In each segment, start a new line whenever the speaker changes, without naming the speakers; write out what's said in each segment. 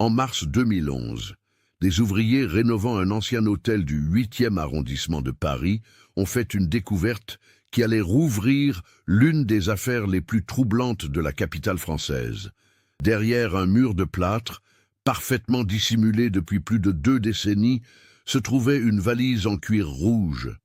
En mars 2011, des ouvriers rénovant un ancien hôtel du 8e arrondissement de Paris ont fait une découverte qui allait rouvrir l'une des affaires les plus troublantes de la capitale française. Derrière un mur de plâtre, parfaitement dissimulé depuis plus de 2 décennies, se trouvait une valise en cuir rouge.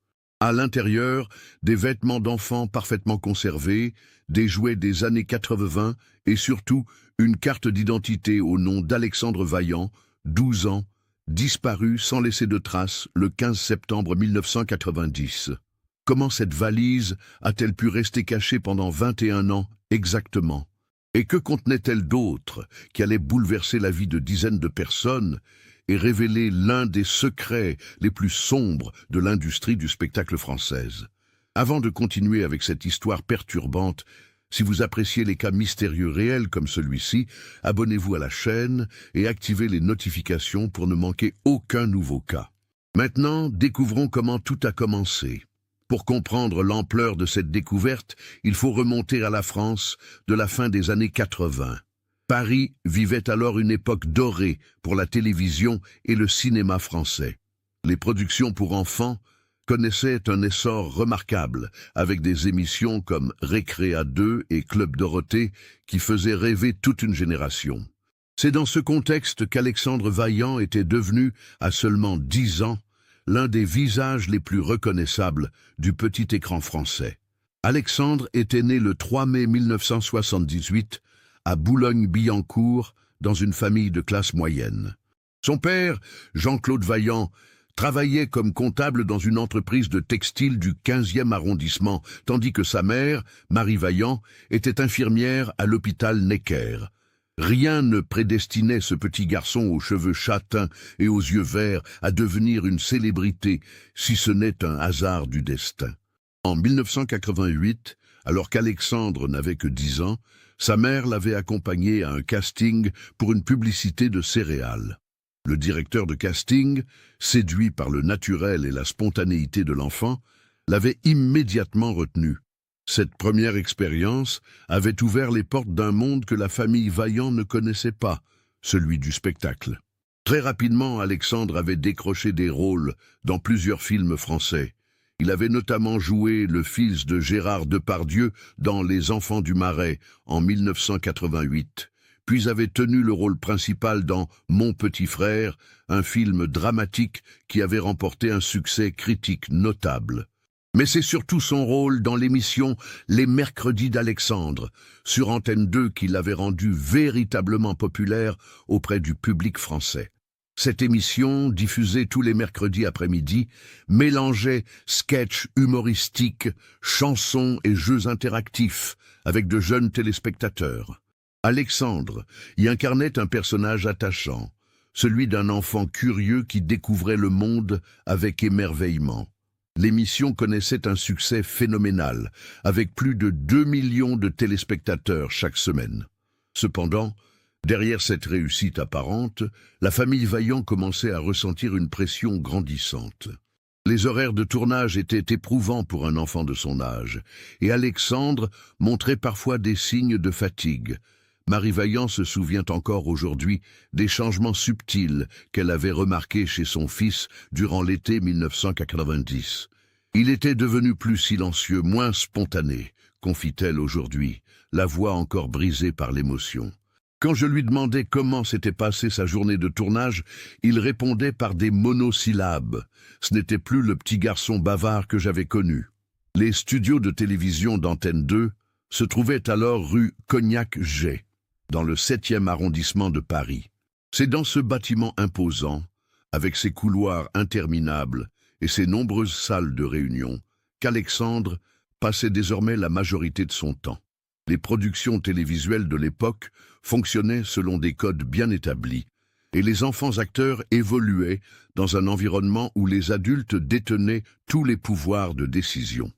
À l'intérieur, des vêtements d'enfants parfaitement conservés, des jouets des années 80 et surtout une carte d'identité au nom d'Alexandre Vaillant, 12 ans, disparu sans laisser de traces le 15 septembre 1990. Comment cette valise a-t-elle pu rester cachée pendant 21 ans exactement? Et que contenait-elle d'autre qui allait bouleverser la vie de dizaines de personnes et révéler l'un des secrets les plus sombres de l'industrie du spectacle française? Avant de continuer avec cette histoire perturbante, si vous appréciez les cas mystérieux réels comme celui-ci, abonnez-vous à la chaîne et activez les notifications pour ne manquer aucun nouveau cas. Maintenant, découvrons comment tout a commencé. Pour comprendre l'ampleur de cette découverte, il faut remonter à la France de la fin des années 80. Paris vivait alors une époque dorée pour la télévision et le cinéma français. Les productions pour enfants connaissaient un essor remarquable, avec des émissions comme Récréa 2 et Club Dorothée qui faisaient rêver toute une génération. C'est dans ce contexte qu'Alexandre Vaillant était devenu, à seulement 10 ans, l'un des visages les plus reconnaissables du petit écran français. Alexandre était né le 3 mai 1978 à Boulogne-Billancourt, dans une famille de classe moyenne. Son père, Jean-Claude Vaillant, travaillait comme comptable dans une entreprise de textile du 15e arrondissement, tandis que sa mère, Marie Vaillant, était infirmière à l'hôpital Necker. Rien ne prédestinait ce petit garçon aux cheveux châtains et aux yeux verts à devenir une célébrité, si ce n'est un hasard du destin. En 1988, alors qu'Alexandre n'avait que 10 ans, sa mère l'avait accompagné à un casting pour une publicité de céréales. Le directeur de casting, séduit par le naturel et la spontanéité de l'enfant, l'avait immédiatement retenu. Cette première expérience avait ouvert les portes d'un monde que la famille Vaillant ne connaissait pas, celui du spectacle. Très rapidement, Alexandre avait décroché des rôles dans plusieurs films français. Il avait notamment joué le fils de Gérard Depardieu dans Les Enfants du Marais en 1988, puis avait tenu le rôle principal dans Mon petit frère, un film dramatique qui avait remporté un succès critique notable. Mais c'est surtout son rôle dans l'émission Les Mercredis d'Alexandre, sur Antenne 2, qui l'avait rendu véritablement populaire auprès du public français. Cette émission, diffusée tous les mercredis après-midi, mélangeait sketchs humoristiques, chansons et jeux interactifs avec de jeunes téléspectateurs. Alexandre y incarnait un personnage attachant, celui d'un enfant curieux qui découvrait le monde avec émerveillement. L'émission connaissait un succès phénoménal, avec plus de 2 millions de téléspectateurs chaque semaine. Cependant, derrière cette réussite apparente, la famille Vaillant commençait à ressentir une pression grandissante. Les horaires de tournage étaient éprouvants pour un enfant de son âge, et Alexandre montrait parfois des signes de fatigue. Marie Vaillant se souvient encore aujourd'hui des changements subtils qu'elle avait remarqués chez son fils durant l'été 1990. Il était devenu plus silencieux, moins spontané, confie-t-elle aujourd'hui, la voix encore brisée par l'émotion. Quand je lui demandais comment s'était passée sa journée de tournage, il répondait par des monosyllabes. Ce n'était plus le petit garçon bavard que j'avais connu. Les studios de télévision d'Antenne 2 se trouvaient alors rue Cognac-Jay, dans le 7e arrondissement de Paris. C'est dans ce bâtiment imposant, avec ses couloirs interminables et ses nombreuses salles de réunion, qu'Alexandre passait désormais la majorité de son temps. Les productions télévisuelles de l'époque fonctionnaient selon des codes bien établis, et les enfants acteurs évoluaient dans un environnement où les adultes détenaient tous les pouvoirs de décision.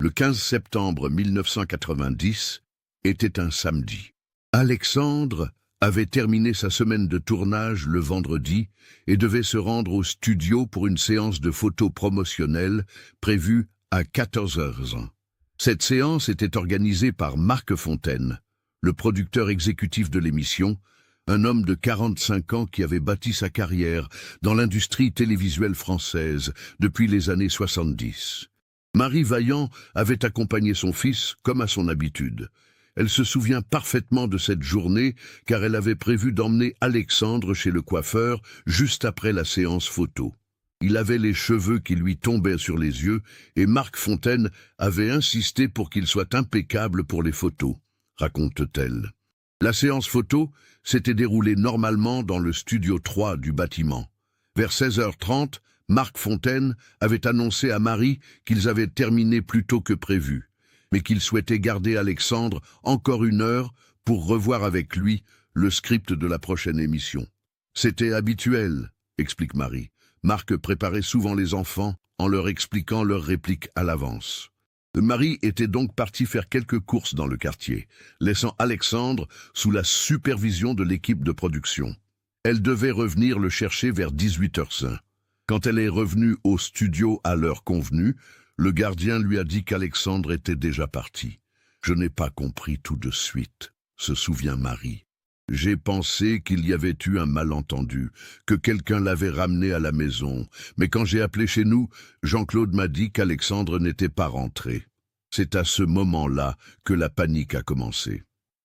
Le 15 septembre 1990 était un samedi. Alexandre avait terminé sa semaine de tournage le vendredi et devait se rendre au studio pour une séance de photos promotionnelles prévue à 14h. Cette séance était organisée par Marc Fontaine, le producteur exécutif de l'émission, un homme de 45 ans qui avait bâti sa carrière dans l'industrie télévisuelle française depuis les années 70. Marie Vaillant avait accompagné son fils comme à son habitude. Elle se souvient parfaitement de cette journée car elle avait prévu d'emmener Alexandre chez le coiffeur juste après la séance photo. Il avait les cheveux qui lui tombaient sur les yeux et Marc Fontaine avait insisté pour qu'il soit impeccable pour les photos, raconte-t-elle. La séance photo s'était déroulée normalement dans le studio 3 du bâtiment. Vers 16h30, Marc Fontaine avait annoncé à Marie qu'ils avaient terminé plus tôt que prévu, mais qu'il souhaitait garder Alexandre encore 1 heure pour revoir avec lui le script de la prochaine émission. C'était habituel, explique Marie. Marc préparait souvent les enfants en leur expliquant leurs répliques à l'avance. Marie était donc partie faire quelques courses dans le quartier, laissant Alexandre sous la supervision de l'équipe de production. Elle devait revenir le chercher vers 18h05. Quand elle est revenue au studio à l'heure convenue, le gardien lui a dit qu'Alexandre était déjà parti. « Je n'ai pas compris tout de suite », se souvient Marie. « J'ai pensé qu'il y avait eu un malentendu, que quelqu'un l'avait ramené à la maison. Mais quand j'ai appelé chez nous, Jean-Claude m'a dit qu'Alexandre n'était pas rentré. C'est à ce moment-là que la panique a commencé. »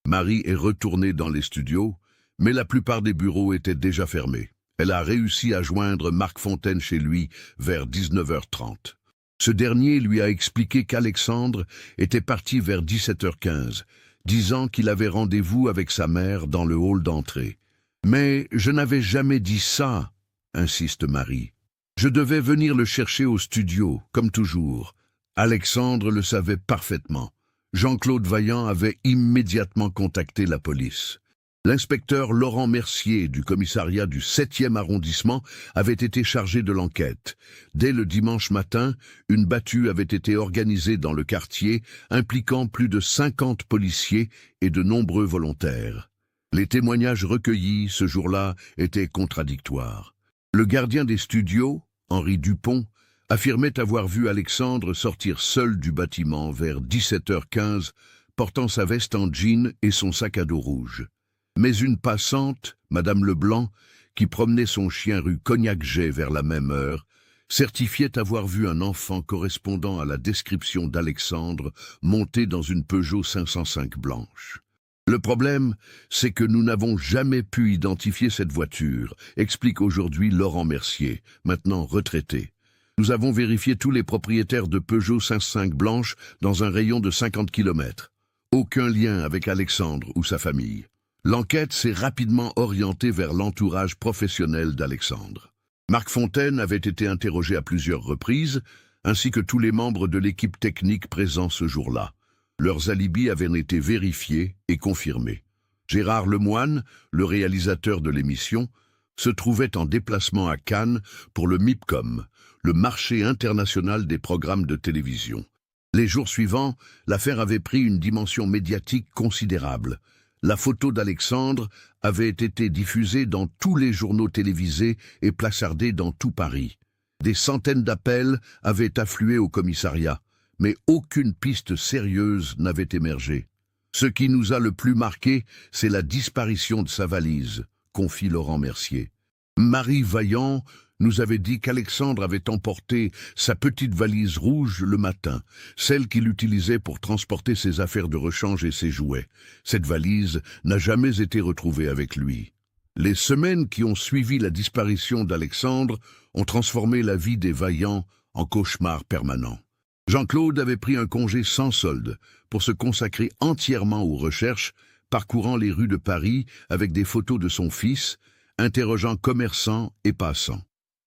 Marie est retournée dans les studios, mais la plupart des bureaux étaient déjà fermés. Elle a réussi à joindre Marc Fontaine chez lui vers 19h30. Ce dernier lui a expliqué qu'Alexandre était parti vers 17h15, disant qu'il avait rendez-vous avec sa mère dans le hall d'entrée. « Mais je n'avais jamais dit ça, » insiste Marie. « Je devais venir le chercher au studio, comme toujours. » Alexandre le savait parfaitement. Jean-Claude Vaillant avait immédiatement contacté la police. L'inspecteur Laurent Mercier du commissariat du 7e arrondissement avait été chargé de l'enquête. Dès le dimanche matin, une battue avait été organisée dans le quartier, impliquant plus de 50 policiers et de nombreux volontaires. Les témoignages recueillis ce jour-là étaient contradictoires. Le gardien des studios, Henri Dupont, affirmait avoir vu Alexandre sortir seul du bâtiment vers 17h15, portant sa veste en jean et son sac à dos rouge. Mais une passante, Madame Leblanc, qui promenait son chien rue Cognac-Jay vers la même heure, certifiait avoir vu un enfant correspondant à la description d'Alexandre monter dans une Peugeot 505 blanche. Le problème, c'est que nous n'avons jamais pu identifier cette voiture, explique aujourd'hui Laurent Mercier, maintenant retraité. Nous avons vérifié tous les propriétaires de Peugeot 505 blanche dans un rayon de 50 km. Aucun lien avec Alexandre ou sa famille. L'enquête s'est rapidement orientée vers l'entourage professionnel d'Alexandre. Marc Fontaine avait été interrogé à plusieurs reprises, ainsi que tous les membres de l'équipe technique présents ce jour-là. Leurs alibis avaient été vérifiés et confirmés. Gérard Lemoine, le réalisateur de l'émission, se trouvait en déplacement à Cannes pour le MIPCOM, le marché international des programmes de télévision. Les jours suivants, l'affaire avait pris une dimension médiatique considérable. La photo d'Alexandre avait été diffusée dans tous les journaux télévisés et placardée dans tout Paris. Des centaines d'appels avaient afflué au commissariat, mais aucune piste sérieuse n'avait émergé. Ce qui nous a le plus marqué, c'est la disparition de sa valise, confie Laurent Mercier. Marie Vaillant nous avait dit qu'Alexandre avait emporté sa petite valise rouge le matin, celle qu'il utilisait pour transporter ses affaires de rechange et ses jouets. Cette valise n'a jamais été retrouvée avec lui. Les semaines qui ont suivi la disparition d'Alexandre ont transformé la vie des Vaillant en cauchemar permanent. Jean-Claude avait pris un congé sans solde pour se consacrer entièrement aux recherches, parcourant les rues de Paris avec des photos de son fils, interrogeant commerçants et passants.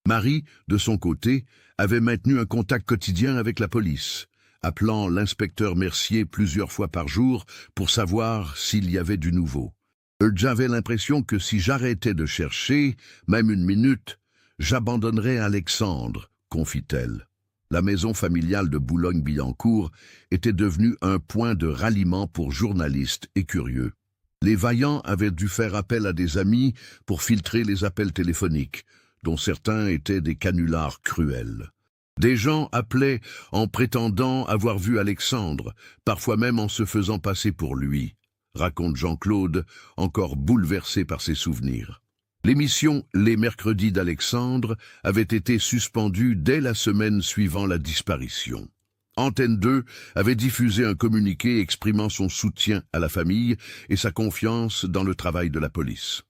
Marie, de son côté, avait maintenu un contact quotidien avec la police, appelant l'inspecteur Mercier plusieurs fois par jour pour savoir s'il y avait du nouveau. « J'avais l'impression que si j'arrêtais de chercher, même 1 minute, j'abandonnerais Alexandre », confie-t-elle. La maison familiale de Boulogne-Billancourt était devenue un point de ralliement pour journalistes et curieux. Les Vaillant avaient dû faire appel à des amis pour filtrer les appels téléphoniques, dont certains étaient des canulars cruels. Des gens appelaient en prétendant avoir vu Alexandre, parfois même en se faisant passer pour lui. raconte Jean-Claude, encore bouleversé par ses souvenirs. L'émission Les Mercredis d'Alexandre avait été suspendue dès la semaine suivant la disparition. Antenne 2 avait diffusé un communiqué exprimant son soutien à la famille et sa confiance dans le travail de la police.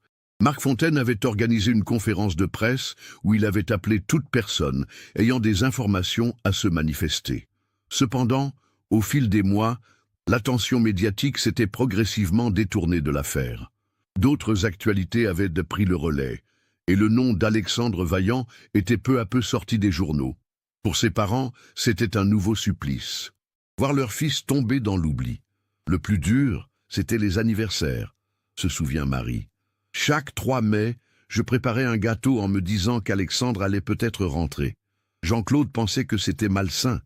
Marc Fontaine avait organisé une conférence de presse où il avait appelé toute personne ayant des informations à se manifester. Cependant, au fil des mois, l'attention médiatique s'était progressivement détournée de l'affaire. D'autres actualités avaient pris le relais, et le nom d'Alexandre Vaillant était peu à peu sorti des journaux. Pour ses parents, c'était un nouveau supplice. Voir leur fils tomber dans l'oubli. Le plus dur, c'était les anniversaires, se souvient Marie. Chaque 3 mai, je préparais un gâteau en me disant qu'Alexandre allait peut-être rentrer. Jean-Claude pensait que c'était malsain,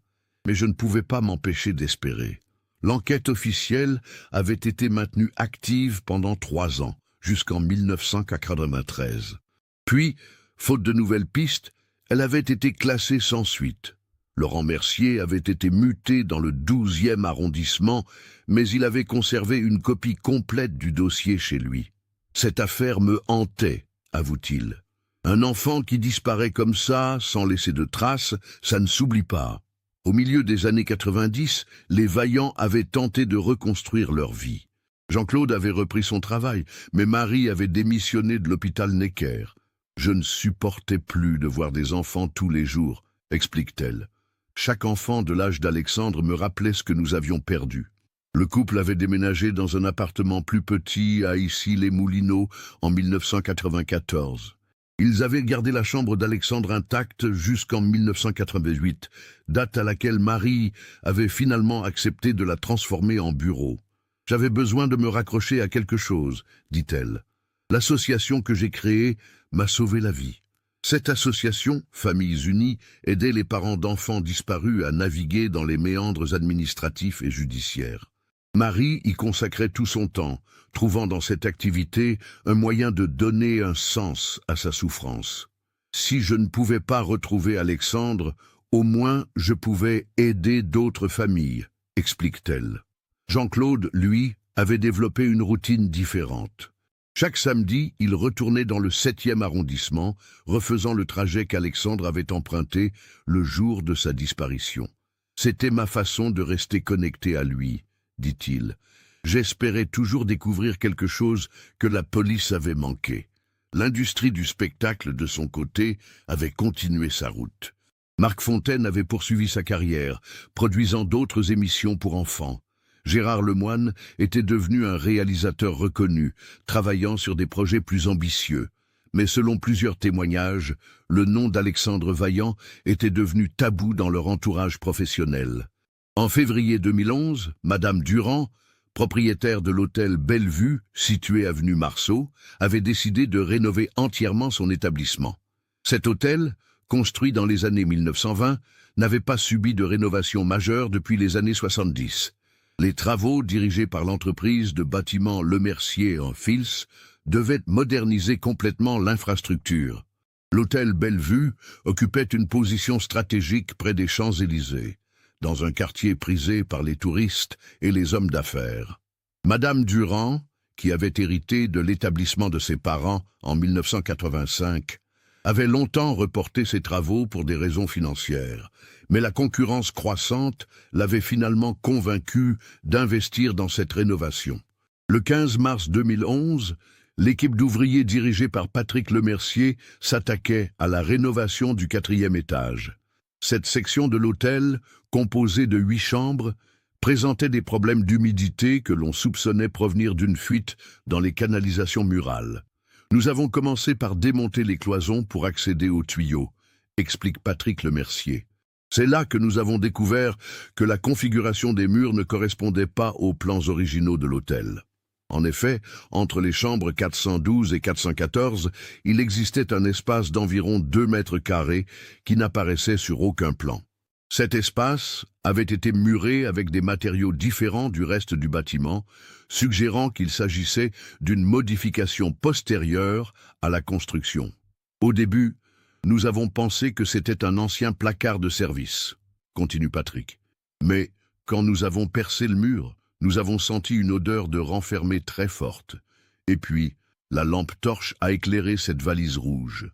mais je ne pouvais pas m'empêcher d'espérer. L'enquête officielle avait été maintenue active pendant 3 ans, jusqu'en 1993. Puis, faute de nouvelles pistes, elle avait été classée sans suite. Laurent Mercier avait été muté dans le 12e arrondissement, mais il avait conservé une copie complète du dossier chez lui. Cette affaire me hantait, avoue-t-il. Un enfant qui disparaît comme ça, sans laisser de traces, ça ne s'oublie pas. Au milieu des années 90, les Vaillant avaient tenté de reconstruire leur vie. Jean-Claude avait repris son travail, mais Marie avait démissionné de l'hôpital Necker. « Je ne supportais plus de voir des enfants tous les jours », explique-t-elle. Chaque enfant de l'âge d'Alexandre me rappelait ce que nous avions perdu. Le couple avait déménagé dans un appartement plus petit à Issy-les-Moulineaux en 1994. Ils avaient gardé la chambre d'Alexandre intacte jusqu'en 1988, date à laquelle Marie avait finalement accepté de la transformer en bureau. « J'avais besoin de me raccrocher à quelque chose », dit-elle. « L'association que j'ai créée m'a sauvé la vie. » Cette association, Familles Unies, aidait les parents d'enfants disparus à naviguer dans les méandres administratifs et judiciaires. Marie y consacrait tout son temps, trouvant dans cette activité un moyen de donner un sens à sa souffrance. Si je ne pouvais pas retrouver Alexandre, au moins je pouvais aider d'autres familles, explique-t-elle. Jean-Claude, lui, avait développé une routine différente. Chaque samedi, il retournait dans le 7e arrondissement, refaisant le trajet qu'Alexandre avait emprunté le jour de sa disparition. C'était ma façon de rester connecté à lui, dit-il. J'espérais toujours découvrir quelque chose que la police avait manqué. L'industrie du spectacle, de son côté, avait continué sa route. Marc Fontaine avait poursuivi sa carrière, produisant d'autres émissions pour enfants. Gérard Lemoine était devenu un réalisateur reconnu, travaillant sur des projets plus ambitieux. Mais selon plusieurs témoignages, le nom d'Alexandre Vaillant était devenu tabou dans leur entourage professionnel. En février 2011, Madame Durand, propriétaire de l'hôtel Bellevue, situé avenue Marceau, avait décidé de rénover entièrement son établissement. Cet hôtel, construit dans les années 1920, n'avait pas subi de rénovation majeure depuis les années 70. Les travaux, dirigés par l'entreprise de bâtiments Lemercier en Fils, devaient moderniser complètement l'infrastructure. L'hôtel Bellevue occupait une position stratégique près des Champs-Élysées, dans un quartier prisé par les touristes et les hommes d'affaires. Madame Durand, qui avait hérité de l'établissement de ses parents en 1985, avait longtemps reporté ses travaux pour des raisons financières, mais la concurrence croissante l'avait finalement convaincu d'investir dans cette rénovation. Le 15 mars 2011, l'équipe d'ouvriers dirigée par Patrick Lemercier s'attaquait à la rénovation du 4e étage. Cette section de l'hôtel, composée de 8 chambres, présentait des problèmes d'humidité que l'on soupçonnait provenir d'une fuite dans les canalisations murales. Nous avons commencé par démonter les cloisons pour accéder aux tuyaux, explique Patrick Lemercier. C'est là que nous avons découvert que la configuration des murs ne correspondait pas aux plans originaux de l'hôtel. En effet, entre les chambres 412 et 414, il existait un espace d'environ 2 mètres carrés qui n'apparaissait sur aucun plan. Cet espace avait été muré avec des matériaux différents du reste du bâtiment, suggérant qu'il s'agissait d'une modification postérieure à la construction. Au début, nous avons pensé que c'était un ancien placard de service, continue Patrick. Mais quand nous avons percé le mur, Nous avons senti une odeur de renfermé très forte. Et puis, la lampe torche a éclairé cette valise rouge.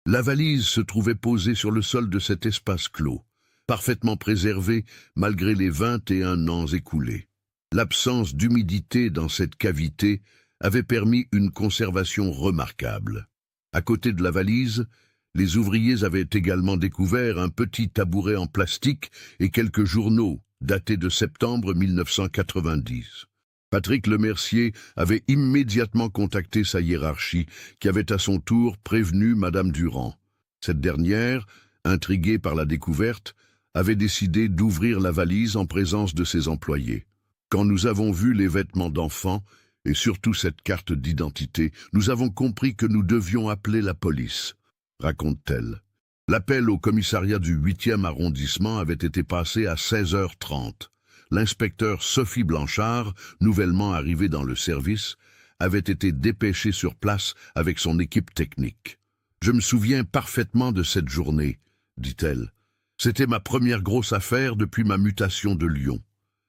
La valise se trouvait posée sur le sol de cet espace clos, parfaitement préservée malgré les 21 ans écoulés. L'absence d'humidité dans cette cavité avait permis une conservation remarquable. À côté de la valise, les ouvriers avaient également découvert un petit tabouret en plastique et quelques journaux datés de septembre 1990. Patrick Lemercier avait immédiatement contacté sa hiérarchie, qui avait à son tour prévenu Madame Durand. Cette dernière, intriguée par la découverte, avait décidé d'ouvrir la valise en présence de ses employés. Quand nous avons vu les vêtements d'enfants, et surtout cette carte d'identité, nous avons compris que nous devions appeler la police, raconte-t-elle. L'appel au commissariat du 8e arrondissement avait été passé à 16h30. L'inspecteur Sophie Blanchard, nouvellement arrivée dans le service, avait été dépêchée sur place avec son équipe technique. « Je me souviens parfaitement de cette journée, dit-elle. C'était ma première grosse affaire depuis ma mutation de Lyon.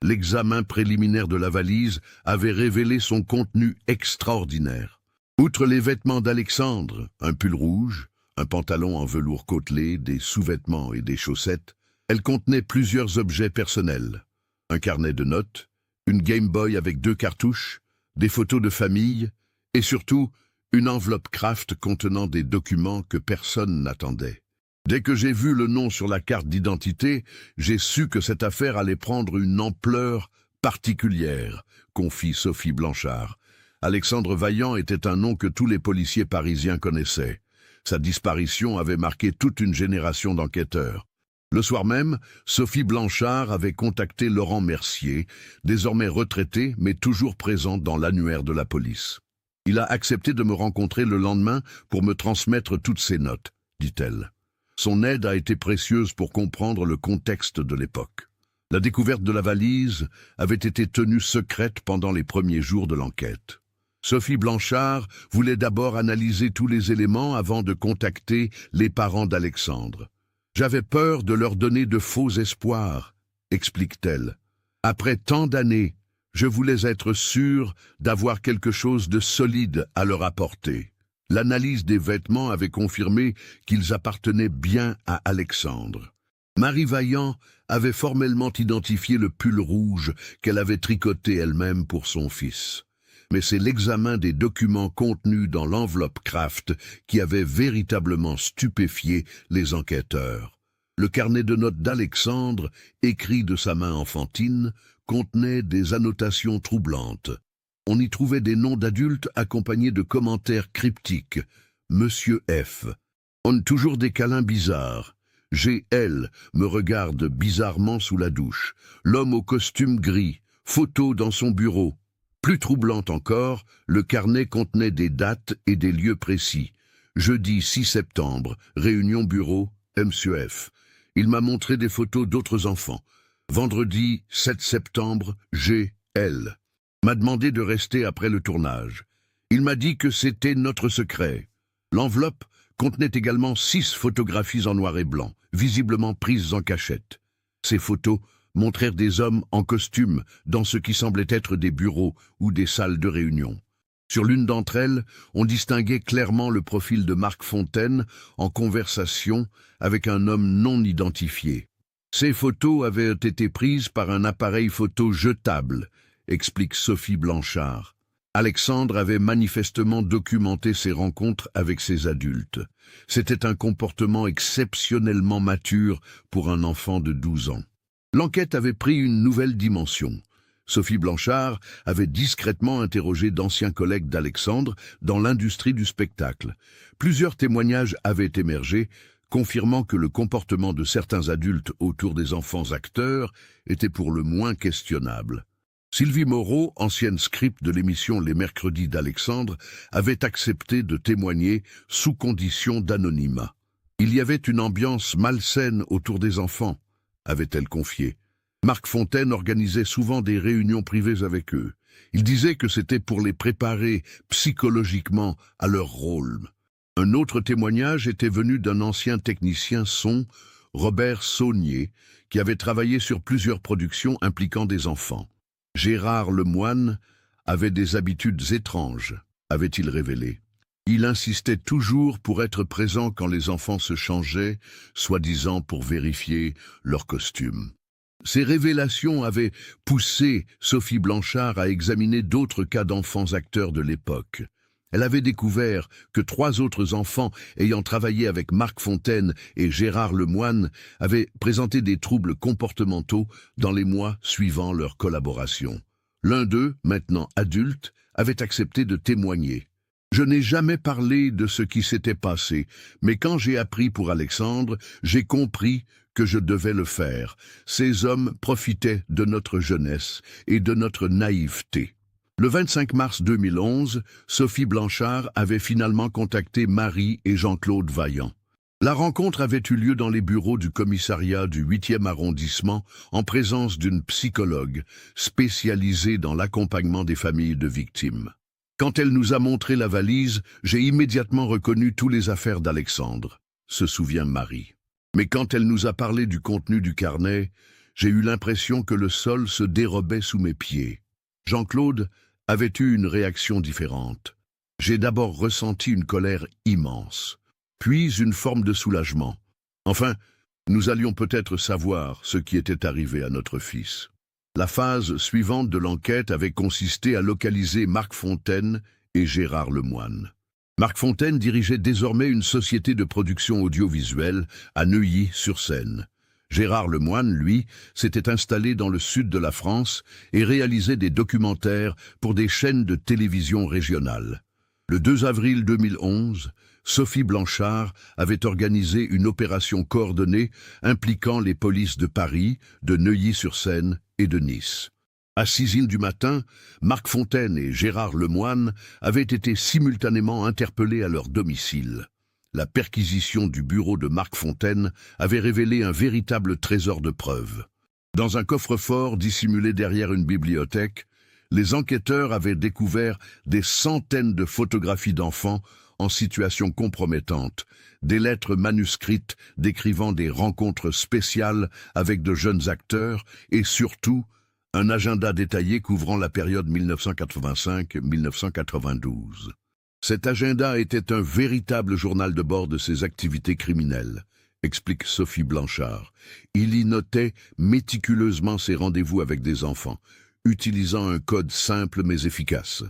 L'examen préliminaire de la valise avait révélé son contenu extraordinaire. Outre les vêtements d'Alexandre, un pull rouge, un pantalon en velours côtelé, des sous-vêtements et des chaussettes, elle contenait plusieurs objets personnels. Un carnet de notes, une Game Boy avec 2 cartouches, des photos de famille et surtout une enveloppe Kraft contenant des documents que personne n'attendait. Dès que j'ai vu le nom sur la carte d'identité, j'ai su que cette affaire allait prendre une ampleur particulière, confie Sophie Blanchard. Alexandre Vaillant était un nom que tous les policiers parisiens connaissaient. Sa disparition avait marqué toute une génération d'enquêteurs. Le soir même, Sophie Blanchard avait contacté Laurent Mercier, désormais retraité mais toujours présent dans l'annuaire de la police. Il a accepté de me rencontrer le lendemain pour me transmettre toutes ses notes, dit-elle. Son aide a été précieuse pour comprendre le contexte de l'époque. La découverte de la valise avait été tenue secrète pendant les premiers jours de l'enquête. Sophie Blanchard voulait d'abord analyser tous les éléments avant de contacter les parents d'Alexandre. « J'avais peur de leur donner de faux espoirs », explique-t-elle. « Après tant d'années, je voulais être sûre d'avoir quelque chose de solide à leur apporter. » L'analyse des vêtements avait confirmé qu'ils appartenaient bien à Alexandre. Marie Vaillant avait formellement identifié le pull rouge qu'elle avait tricoté elle-même pour son fils. Mais c'est l'examen des documents contenus dans l'enveloppe Kraft qui avait véritablement stupéfié les enquêteurs. Le carnet de notes d'Alexandre, écrit de sa main enfantine, contenait des annotations troublantes. On y trouvait des noms d'adultes accompagnés de commentaires cryptiques. Monsieur F. On toujours des câlins bizarres. GL me regarde bizarrement sous la douche. L'homme au costume gris. Photo dans son bureau. Plus troublante encore, le carnet contenait des dates et des lieux précis. Jeudi 6 septembre, réunion bureau, Monsieur F. Il m'a montré des photos d'autres enfants. Vendredi 7 septembre, GL. M'a demandé de rester après le tournage. Il m'a dit que c'était notre secret. L'enveloppe contenait également 6 photographies en noir et blanc, visiblement prises en cachette. Ces photos montrèrent des hommes en costume dans ce qui semblait être des bureaux ou des salles de réunion. Sur l'une d'entre elles, on distinguait clairement le profil de Marc Fontaine en conversation avec un homme non identifié. Ces photos avaient été prises par un appareil photo jetable, explique Sophie Blanchard. Alexandre avait manifestement documenté ses rencontres avec ces adultes. C'était un comportement exceptionnellement mature pour un enfant de 12 ans. L'enquête avait pris une nouvelle dimension. Sophie Blanchard avait discrètement interrogé d'anciens collègues d'Alexandre dans l'industrie du spectacle. Plusieurs témoignages avaient émergé, confirmant que le comportement de certains adultes autour des enfants acteurs était pour le moins questionnable. Sylvie Moreau, ancienne script de l'émission Les Mercredis d'Alexandre, avait accepté de témoigner sous condition d'anonymat. Il y avait une ambiance malsaine autour des enfants, avait-elle confié. Marc Fontaine organisait souvent des réunions privées avec eux. Il disait que c'était pour les préparer psychologiquement à leur rôle. Un autre témoignage était venu d'un ancien technicien son, Robert Saunier, qui avait travaillé sur plusieurs productions impliquant des enfants. Gérard Lemoine avait des habitudes étranges, avait-il révélé. Il insistait toujours pour être présent quand les enfants se changeaient, soi-disant pour vérifier leur costume. Ces révélations avaient poussé Sophie Blanchard à examiner d'autres cas d'enfants acteurs de l'époque. Elle avait découvert que 3 autres enfants ayant travaillé avec Marc Fontaine et Gérard Lemoine avaient présenté des troubles comportementaux dans les mois suivant leur collaboration. L'un d'eux, maintenant adulte, avait accepté de témoigner. Je n'ai jamais parlé de ce qui s'était passé, mais quand j'ai appris pour Alexandre, j'ai compris que je devais le faire. Ces hommes profitaient de notre jeunesse et de notre naïveté. Le 25 mars 2011, Sophie Blanchard avait finalement contacté Marie et Jean-Claude Vaillant. La rencontre avait eu lieu dans les bureaux du commissariat du 8e arrondissement en présence d'une psychologue spécialisée dans l'accompagnement des familles de victimes. Quand elle nous a montré la valise, j'ai immédiatement reconnu tous les affaires d'Alexandre, se souvient Marie. Mais quand elle nous a parlé du contenu du carnet, j'ai eu l'impression que le sol se dérobait sous mes pieds. Jean-Claude avait eu une réaction différente. J'ai d'abord ressenti une colère immense, puis une forme de soulagement. Enfin, nous allions peut-être savoir ce qui était arrivé à notre fils. La phase suivante de l'enquête avait consisté à localiser Marc Fontaine et Gérard Lemoine. Marc Fontaine dirigeait désormais une société de production audiovisuelle à Neuilly-sur-Seine. Gérard Lemoine, lui, s'était installé dans le sud de la France et réalisait des documentaires pour des chaînes de télévision régionales. Le 2 avril 2011, Sophie Blanchard avait organisé une opération coordonnée impliquant les polices de Paris, de Neuilly-sur-Seine et de Nice. À 6h du matin, Marc Fontaine et Gérard Lemoine avaient été simultanément interpellés à leur domicile. La perquisition du bureau de Marc Fontaine avait révélé un véritable trésor de preuves. Dans un coffre-fort dissimulé derrière une bibliothèque, les enquêteurs avaient découvert des centaines de photographies d'enfants en situation compromettante, des lettres manuscrites décrivant des rencontres spéciales avec de jeunes acteurs et surtout un agenda détaillé couvrant la période 1985-1992. Cet agenda était un véritable journal de bord de ses activités criminelles, explique Sophie Blanchard. Il y notait méticuleusement ses rendez-vous avec des enfants, utilisant un code simple mais efficace.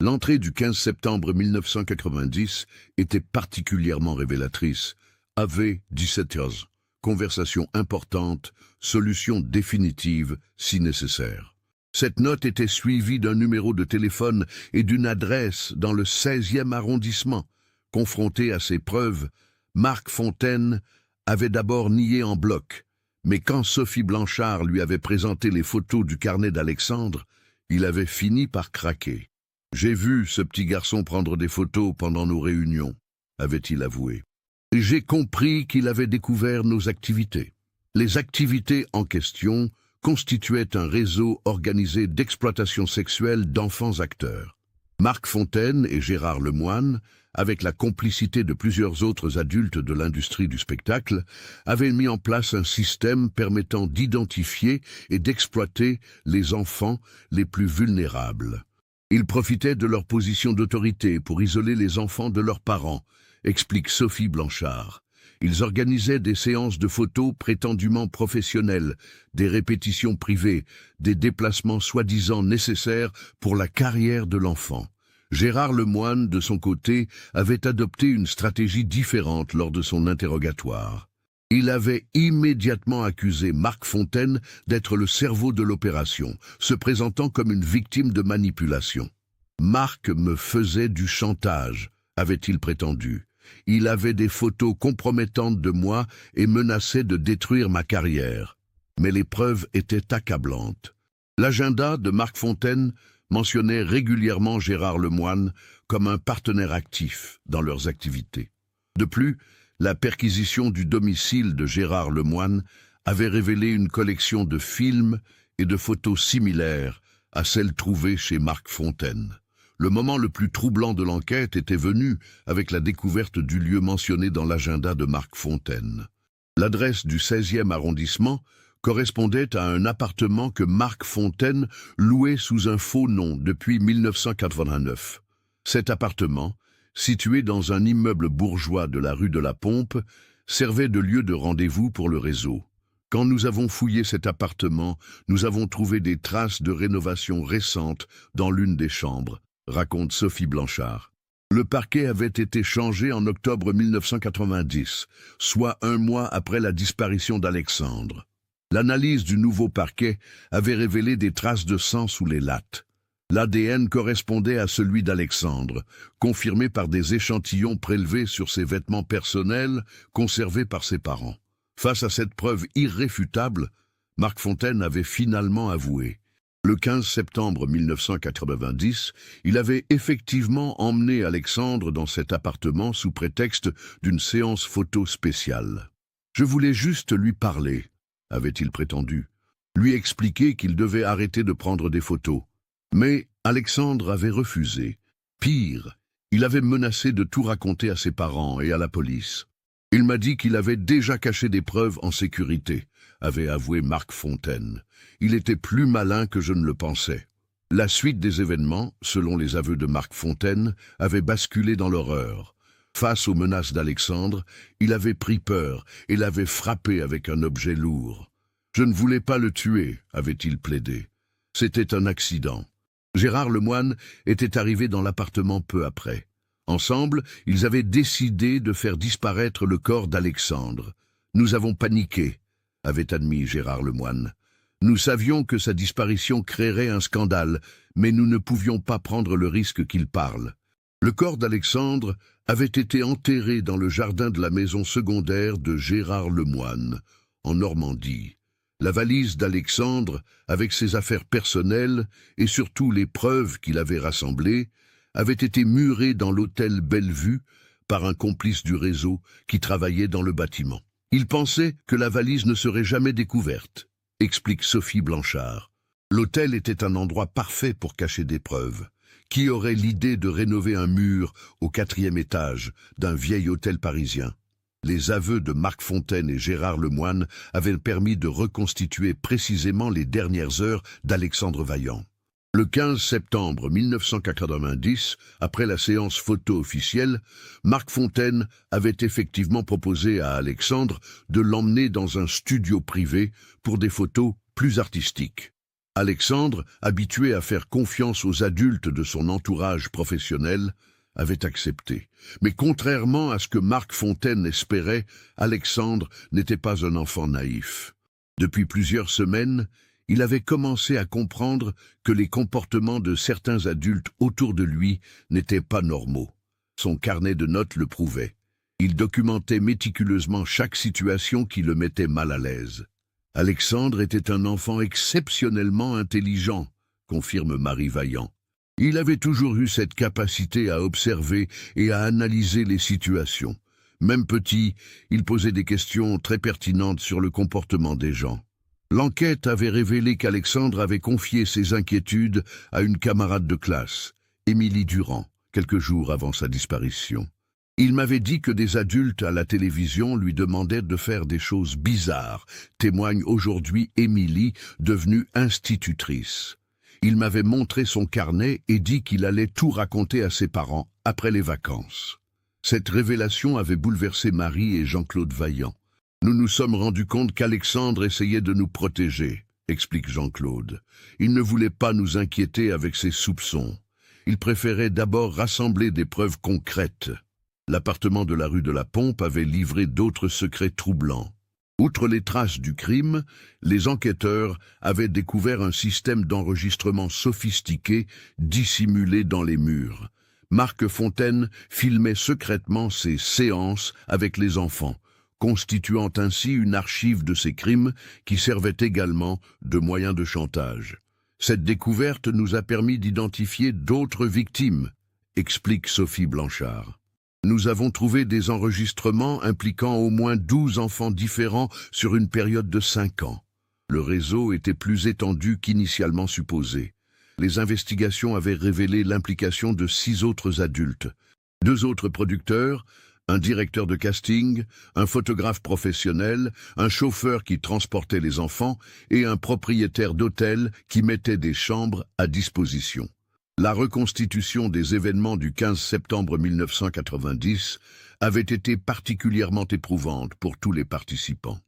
L'entrée du 15 septembre 1990 était particulièrement révélatrice. AV 17h. Conversation importante, solution définitive si nécessaire. Cette note était suivie d'un numéro de téléphone et d'une adresse dans le 16e arrondissement. Confronté à ces preuves, Marc Fontaine avait d'abord nié en bloc, mais quand Sophie Blanchard lui avait présenté les photos du carnet d'Alexandre, il avait fini par craquer. « J'ai vu ce petit garçon prendre des photos pendant nos réunions », avait-il avoué. « Et j'ai compris qu'il avait découvert nos activités. » Les activités en question constituaient un réseau organisé d'exploitation sexuelle d'enfants acteurs. Marc Fontaine et Gérard Lemoine, avec la complicité de plusieurs autres adultes de l'industrie du spectacle, avaient mis en place un système permettant d'identifier et d'exploiter les enfants les plus vulnérables. Ils profitaient de leur position d'autorité pour isoler les enfants de leurs parents, explique Sophie Blanchard. Ils organisaient des séances de photos prétendument professionnelles, des répétitions privées, des déplacements soi-disant nécessaires pour la carrière de l'enfant. Gérard Lemoine, de son côté, avait adopté une stratégie différente lors de son interrogatoire. Il avait immédiatement accusé Marc Fontaine d'être le cerveau de l'opération, se présentant comme une victime de manipulation. « Marc me faisait du chantage », avait-il prétendu. Il avait des photos compromettantes de moi et menaçait de détruire ma carrière. Mais les preuves étaient accablantes. L'agenda de Marc Fontaine mentionnait régulièrement Gérard Lemoine comme un partenaire actif dans leurs activités. De plus, la perquisition du domicile de Gérard Lemoine avait révélé une collection de films et de photos similaires à celles trouvées chez Marc Fontaine. Le moment le plus troublant de l'enquête était venu avec la découverte du lieu mentionné dans l'agenda de Marc Fontaine. L'adresse du 16e arrondissement correspondait à un appartement que Marc Fontaine louait sous un faux nom depuis 1989. Cet appartement, situé dans un immeuble bourgeois de la rue de la Pompe, servait de lieu de rendez-vous pour le réseau. Quand nous avons fouillé cet appartement, nous avons trouvé des traces de rénovation récentes dans l'une des chambres, raconte Sophie Blanchard. Le parquet avait été changé en octobre 1990, soit un mois après la disparition d'Alexandre. L'analyse du nouveau parquet avait révélé des traces de sang sous les lattes. L'ADN correspondait à celui d'Alexandre, confirmé par des échantillons prélevés sur ses vêtements personnels conservés par ses parents. Face à cette preuve irréfutable, Marc Fontaine avait finalement avoué. Le 15 septembre 1990, il avait effectivement emmené Alexandre dans cet appartement sous prétexte d'une séance photo spéciale. « Je voulais juste lui parler », avait-il prétendu, lui expliquer qu'il devait arrêter de prendre des photos. Mais Alexandre avait refusé. Pire, il avait menacé de tout raconter à ses parents et à la police. Il m'a dit qu'il avait déjà caché des preuves en sécurité, avait avoué Marc Fontaine. Il était plus malin que je ne le pensais. La suite des événements, selon les aveux de Marc Fontaine, avait basculé dans l'horreur. Face aux menaces d'Alexandre, il avait pris peur et l'avait frappé avec un objet lourd. « Je ne voulais pas le tuer », avait-il plaidé. C'était un accident. Gérard Lemoine était arrivé dans l'appartement peu après. Ensemble, ils avaient décidé de faire disparaître le corps d'Alexandre. « Nous avons paniqué », avait admis Gérard Lemoine. « Nous savions que sa disparition créerait un scandale, mais nous ne pouvions pas prendre le risque qu'il parle. » Le corps d'Alexandre avait été enterré dans le jardin de la maison secondaire de Gérard Lemoine, en Normandie. La valise d'Alexandre, avec ses affaires personnelles et surtout les preuves qu'il avait rassemblées, avait été murée dans l'hôtel Bellevue par un complice du réseau qui travaillait dans le bâtiment. Il pensait que la valise ne serait jamais découverte, explique Sophie Blanchard. L'hôtel était un endroit parfait pour cacher des preuves. Qui aurait l'idée de rénover un mur au 4e étage d'un vieil hôtel parisien? Les aveux de Marc Fontaine et Gérard Lemoine avaient permis de reconstituer précisément les dernières heures d'Alexandre Vaillant. Le 15 septembre 1990, après la séance photo officielle, Marc Fontaine avait effectivement proposé à Alexandre de l'emmener dans un studio privé pour des photos plus artistiques. Alexandre, habitué à faire confiance aux adultes de son entourage professionnel, avait accepté. Mais contrairement à ce que Marc Fontaine espérait, Alexandre n'était pas un enfant naïf. Depuis plusieurs semaines, il avait commencé à comprendre que les comportements de certains adultes autour de lui n'étaient pas normaux. Son carnet de notes le prouvait. Il documentait méticuleusement chaque situation qui le mettait mal à l'aise. Alexandre était un enfant exceptionnellement intelligent, confirme Marie Vaillant. Il avait toujours eu cette capacité à observer et à analyser les situations. Même petit, il posait des questions très pertinentes sur le comportement des gens. L'enquête avait révélé qu'Alexandre avait confié ses inquiétudes à une camarade de classe, Émilie Durand, quelques jours avant sa disparition. Il m'avait dit que des adultes à la télévision lui demandaient de faire des choses bizarres, témoigne aujourd'hui Émilie, devenue institutrice. Il m'avait montré son carnet et dit qu'il allait tout raconter à ses parents après les vacances. Cette révélation avait bouleversé Marie et Jean-Claude Vaillant. Nous nous sommes rendus compte qu'Alexandre essayait de nous protéger, explique Jean-Claude. Il ne voulait pas nous inquiéter avec ses soupçons. Il préférait d'abord rassembler des preuves concrètes. L'appartement de la rue de la Pompe avait livré d'autres secrets troublants. Outre les traces du crime, les enquêteurs avaient découvert un système d'enregistrement sophistiqué dissimulé dans les murs. Marc Fontaine filmait secrètement ses séances avec les enfants, constituant ainsi une archive de ces crimes qui servait également de moyen de chantage. Cette découverte nous a permis d'identifier d'autres victimes, explique Sophie Blanchard. Nous avons trouvé des enregistrements impliquant au moins 12 enfants différents sur une période de 5 ans. Le réseau était plus étendu qu'initialement supposé. Les investigations avaient révélé l'implication de 6 autres adultes, 2 autres producteurs, un directeur de casting, un photographe professionnel, un chauffeur qui transportait les enfants et un propriétaire d'hôtel qui mettait des chambres à disposition. La reconstitution des événements du 15 septembre 1990 avait été particulièrement éprouvante pour tous les participants.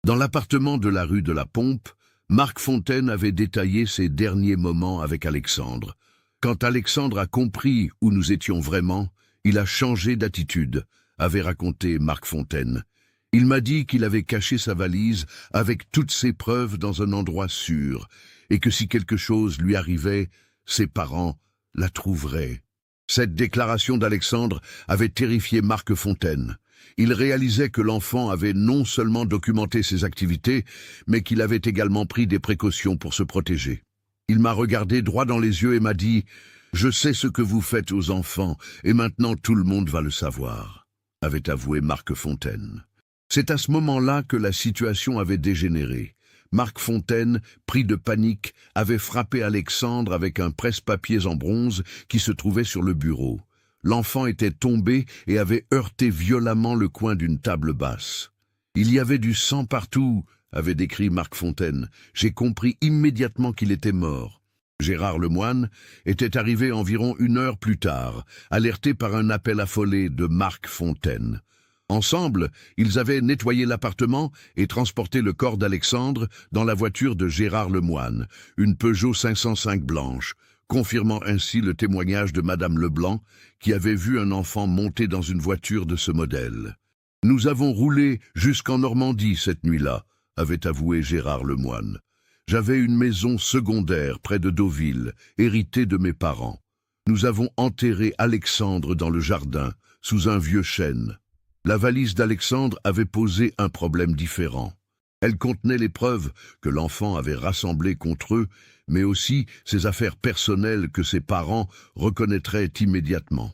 Dans l'appartement de la rue de la Pompe, Marc Fontaine avait détaillé ses derniers moments avec Alexandre. Quand Alexandre a compris où nous étions vraiment, il a changé d'attitude, avait raconté Marc Fontaine. Il m'a dit qu'il avait caché sa valise avec toutes ses preuves dans un endroit sûr, et que si quelque chose lui arrivait, ses parents la trouveraient. Cette déclaration d'Alexandre avait terrifié Marc Fontaine. Il réalisait que l'enfant avait non seulement documenté ses activités, mais qu'il avait également pris des précautions pour se protéger. Il m'a regardé droit dans les yeux et m'a dit « Je sais ce que vous faites aux enfants, et maintenant tout le monde va le savoir », avait avoué Marc Fontaine. C'est à ce moment-là que la situation avait dégénéré. Marc Fontaine, pris de panique, avait frappé Alexandre avec un presse-papiers en bronze qui se trouvait sur le bureau. L'enfant était tombé et avait heurté violemment le coin d'une table basse. « Il y avait du sang partout », avait décrit Marc Fontaine. « J'ai compris immédiatement qu'il était mort. » Gérard Lemoine était arrivé environ 1 heure plus tard, alerté par un appel affolé de Marc Fontaine. Ensemble, ils avaient nettoyé l'appartement et transporté le corps d'Alexandre dans la voiture de Gérard Lemoine, une Peugeot 505 blanche, confirmant ainsi le témoignage de Madame Leblanc, qui avait vu un enfant monter dans une voiture de ce modèle. « Nous avons roulé jusqu'en Normandie cette nuit-là », avait avoué Gérard Lemoine. « J'avais une maison secondaire près de Deauville, héritée de mes parents. Nous avons enterré Alexandre dans le jardin, sous un vieux chêne. La valise d'Alexandre avait posé un problème différent. Elle contenait les preuves que l'enfant avait rassemblées contre eux, mais aussi ses affaires personnelles que ses parents reconnaîtraient immédiatement.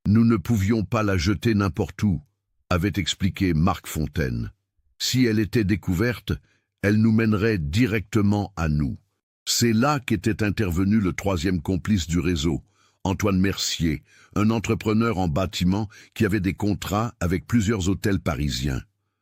Nous ne pouvions pas la jeter n'importe où, avait expliqué Marc Fontaine. Si elle était découverte, elle nous mènerait directement à nous. C'est là qu'était intervenu le 3e complice du réseau, Antoine Mercier, un entrepreneur en bâtiment qui avait des contrats avec plusieurs hôtels parisiens.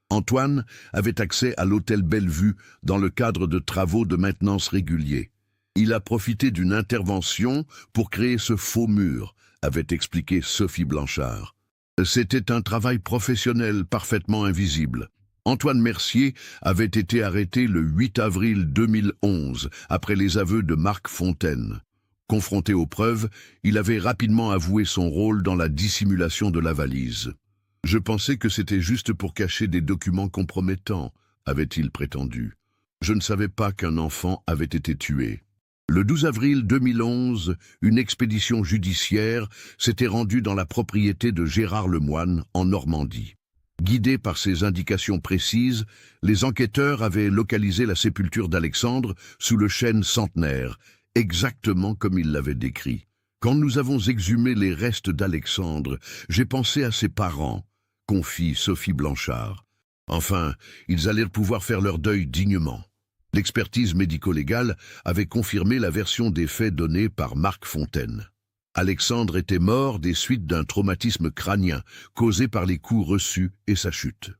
Antoine avait accès à l'hôtel Bellevue dans le cadre de travaux de maintenance réguliers. Il a profité d'une intervention pour créer ce faux mur, avait expliqué Sophie Blanchard. C'était un travail professionnel parfaitement invisible. Antoine Mercier avait été arrêté le 8 avril 2011, après les aveux de Marc Fontaine. Confronté aux preuves, il avait rapidement avoué son rôle dans la dissimulation de la valise. « Je pensais que c'était juste pour cacher des documents compromettants », avait-il prétendu. « Je ne savais pas qu'un enfant avait été tué. » Le 12 avril 2011, une expédition judiciaire s'était rendue dans la propriété de Gérard Lemoine, en Normandie. Guidés par ces indications précises, les enquêteurs avaient localisé la sépulture d'Alexandre sous le chêne centenaire, exactement comme il l'avait décrit. Quand nous avons exhumé les restes d'Alexandre, j'ai pensé à ses parents, confie Sophie Blanchard. Enfin, ils allaient pouvoir faire leur deuil dignement. L'expertise médico-légale avait confirmé la version des faits donnée par Marc Fontaine. Alexandre était mort des suites d'un traumatisme crânien causé par les coups reçus et sa chute.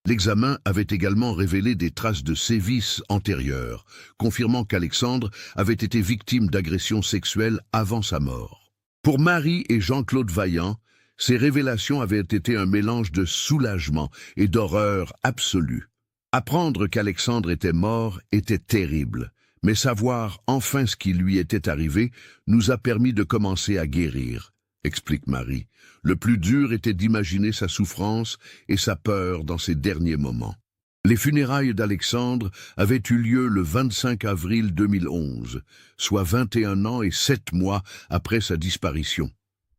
L'examen avait également révélé des traces de sévices antérieurs, confirmant qu'Alexandre avait été victime d'agressions sexuelles avant sa mort. Pour Marie et Jean-Claude Vaillant, ces révélations avaient été un mélange de soulagement et d'horreur absolue. Apprendre qu'Alexandre était mort était terrible, mais savoir enfin ce qui lui était arrivé nous a permis de commencer à guérir, explique Marie. Le plus dur était d'imaginer sa souffrance et sa peur dans ces derniers moments. Les funérailles d'Alexandre avaient eu lieu le 25 avril 2011, soit 21 ans et 7 mois après sa disparition.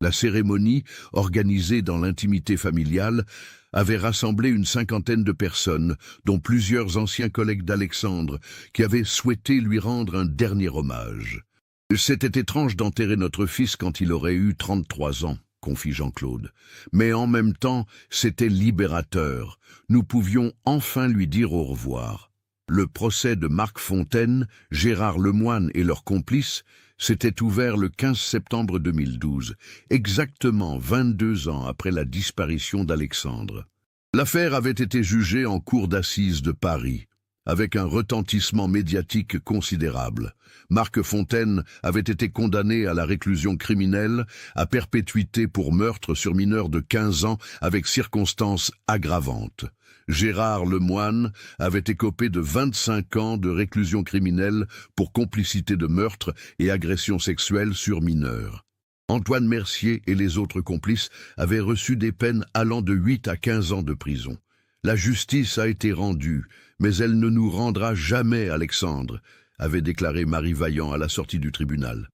La cérémonie, organisée dans l'intimité familiale, avait rassemblé une 50aine de personnes, dont plusieurs anciens collègues d'Alexandre, qui avaient souhaité lui rendre un dernier hommage. « C'était étrange d'enterrer notre fils quand il aurait eu 33 ans. » confie Jean-Claude. Mais en même temps, c'était libérateur. Nous pouvions enfin lui dire au revoir. Le procès de Marc Fontaine, Gérard Lemoine et leurs complices s'était ouvert le 15 septembre 2012, exactement 22 ans après la disparition d'Alexandre. L'affaire avait été jugée en cour d'assises de Paris, avec un retentissement médiatique considérable. Marc Fontaine avait été condamné à la réclusion criminelle à perpétuité pour meurtre sur mineur de 15 ans avec circonstances aggravantes. Gérard Lemoine avait écopé de 25 ans de réclusion criminelle pour complicité de meurtre et agression sexuelle sur mineurs. Antoine Mercier et les autres complices avaient reçu des peines allant de 8 à 15 ans de prison. La justice a été rendue, mais elle ne nous rendra jamais Alexandre, avait déclaré Marie Vaillant à la sortie du tribunal.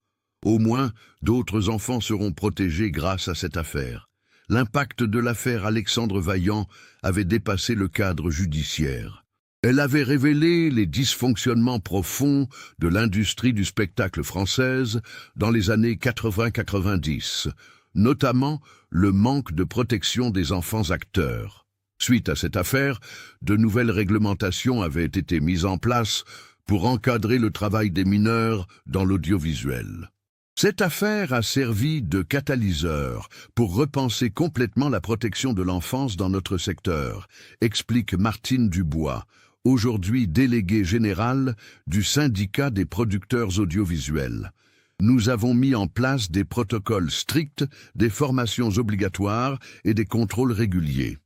Au moins, d'autres enfants seront protégés grâce à cette affaire. L'impact de l'affaire Alexandre Vaillant avait dépassé le cadre judiciaire. Elle avait révélé les dysfonctionnements profonds de l'industrie du spectacle française dans les années 80-90, notamment le manque de protection des enfants acteurs. Suite à cette affaire, de nouvelles réglementations avaient été mises en place pour encadrer le travail des mineurs dans l'audiovisuel. Cette affaire a servi de catalyseur pour repenser complètement la protection de l'enfance dans notre secteur, explique Martine Dubois, aujourd'hui déléguée générale du syndicat des producteurs audiovisuels. Nous avons mis en place des protocoles stricts, des formations obligatoires et des contrôles réguliers.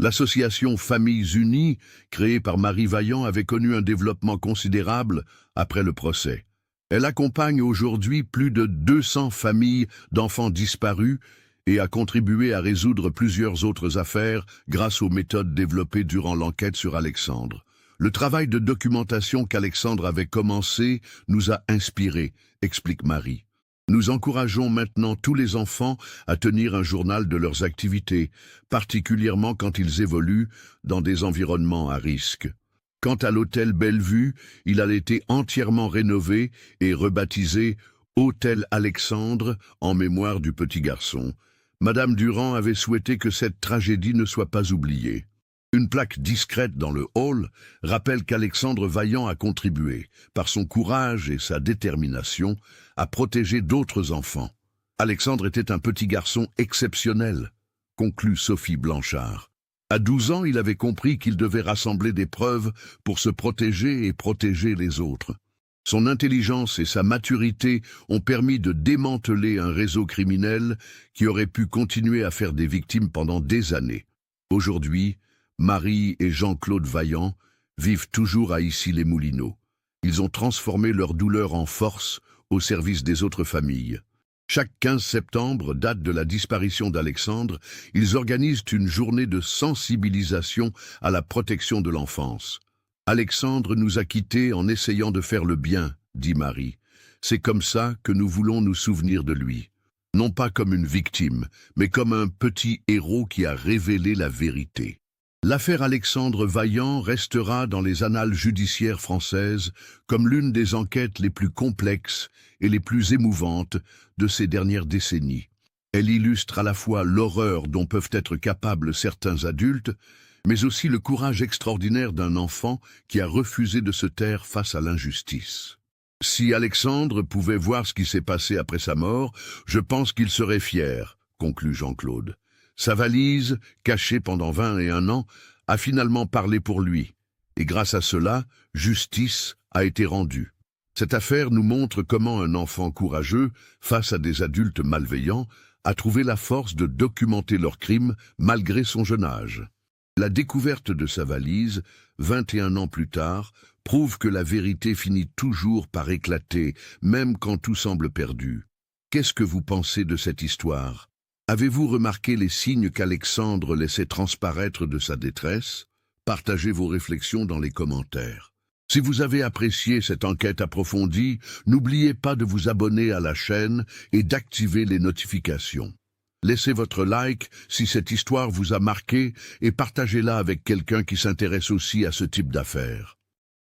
L'association Familles Unies, créée par Marie Vaillant, avait connu un développement considérable après le procès. Elle accompagne aujourd'hui plus de 200 familles d'enfants disparus et a contribué à résoudre plusieurs autres affaires grâce aux méthodes développées durant l'enquête sur Alexandre. Le travail de documentation qu'Alexandre avait commencé nous a inspirés, explique Marie. Nous encourageons maintenant tous les enfants à tenir un journal de leurs activités, particulièrement quand ils évoluent dans des environnements à risque. Quant à l'hôtel Bellevue, il a été entièrement rénové et rebaptisé Hôtel Alexandre en mémoire du petit garçon. Madame Durand avait souhaité que cette tragédie ne soit pas oubliée. Une plaque discrète dans le hall rappelle qu'Alexandre Vaillant a contribué, par son courage et sa détermination, à protéger d'autres enfants. Alexandre était un petit garçon exceptionnel, conclut Sophie Blanchard. À 12 ans, il avait compris qu'il devait rassembler des preuves pour se protéger et protéger les autres. Son intelligence et sa maturité ont permis de démanteler un réseau criminel qui aurait pu continuer à faire des victimes pendant des années. Aujourd'hui, Marie et Jean-Claude Vaillant vivent toujours à Issy-les-Moulineaux. Ils ont transformé leur douleur en force au service des autres familles. Chaque 15 septembre, date de la disparition d'Alexandre, ils organisent une journée de sensibilisation à la protection de l'enfance. Alexandre nous a quittés en essayant de faire le bien, dit Marie. C'est comme ça que nous voulons nous souvenir de lui. Non pas comme une victime, mais comme un petit héros qui a révélé la vérité. L'affaire Alexandre Vaillant restera dans les annales judiciaires françaises comme l'une des enquêtes les plus complexes et les plus émouvantes de ces dernières décennies. Elle illustre à la fois l'horreur dont peuvent être capables certains adultes, mais aussi le courage extraordinaire d'un enfant qui a refusé de se taire face à l'injustice. Si Alexandre pouvait voir ce qui s'est passé après sa mort, je pense qu'il serait fier, conclut Jean-Claude. Sa valise, cachée pendant 21 ans, a finalement parlé pour lui. Et grâce à cela, justice a été rendue. Cette affaire nous montre comment un enfant courageux, face à des adultes malveillants, a trouvé la force de documenter leurs crimes malgré son jeune âge. La découverte de sa valise, 21 ans plus tard, prouve que la vérité finit toujours par éclater, même quand tout semble perdu. Qu'est-ce que vous pensez de cette histoire ? Avez-vous remarqué les signes qu'Alexandre laissait transparaître de sa détresse? Partagez vos réflexions dans les commentaires. Si vous avez apprécié cette enquête approfondie, n'oubliez pas de vous abonner à la chaîne et d'activer les notifications. Laissez votre like si cette histoire vous a marqué et partagez-la avec quelqu'un qui s'intéresse aussi à ce type d'affaires.